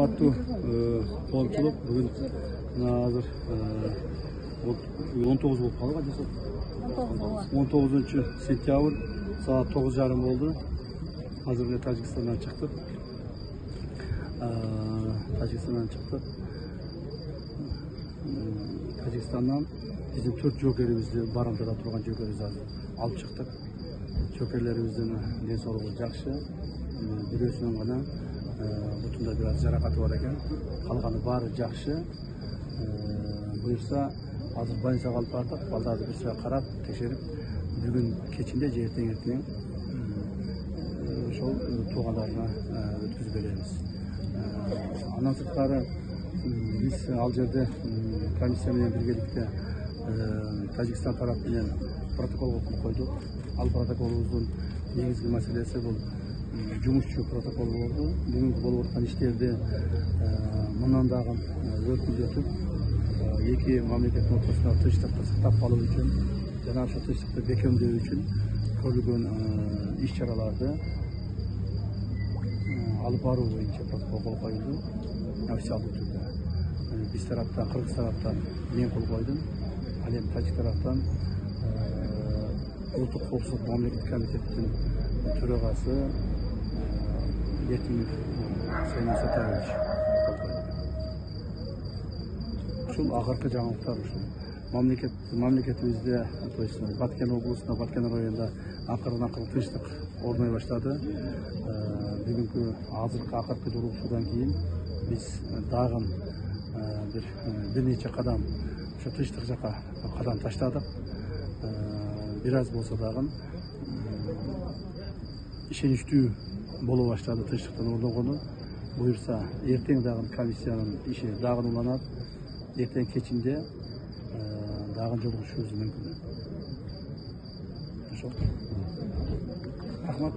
Урматтуу коомчулук, бүгүн азыр 19 болуп калды. 19 сентябрь саат 9:30 болду. Азыр эле Тажикстандан чыктык. Тажикстандан биздин 4 жокерибизди, барымтада турган жокерибизди азыр алып чыктык. Жокерлерибиздин ден соолугу жакшы. Бирөөсүнүн гана бутунда бир аз жаракаты бар экен. Калганы баары жакшы. Буюрса азыр больницага алып бардык. Балдарды бир сыйга карап, текшерип, бүгүн кечинде же эртең ошол туугандарына өткүзүп беребиз. Андан сырткары биз ал жерде комиссия менен биргеликте Тажикстан тарап менен протокол койдук. Ал протоколубуздун негизги маселеси бул жумушчу протоколу болду. Бүгүнкү болуп аткан иштерде мындан дагы өркүндөтүп, эки мамлекеттин ортосундагы тынчтыкты сактап калуу үчүн жана ошол тынчтыкты бекемдөө үчүн көрүлгөн иш-чараларды алып баруу боюнча протокол кол коюлду. Официалдуу түрдө биз тараптан, кыргыз тараптан мен кол койдум. Ал эми Тажик тараптан улуттук коопсуздук мамлекеттик комитеттин төрагасы Етимов Сеймин Сатаевич кол койду. Ушул акыркы жаңылыктар ушул. Мамлекетибизде, то есть Баткен облусунда, Баткен районунда акырын тынчтык орной баштады. Бүгүнкү азыркы акыркы жолугушуудан кийин биз дагы бир нече кадам ошо тынчтык жака кадам таштадык. Бир аз болсо дагы ишеничтүү боло баштады тынчтыктын орногону. Буюрса эртең дагы комиссиянын иши дагы уланат. Эртең кечинде дагы жолугушуубуз мүмкүн. Ошол. Рахмат.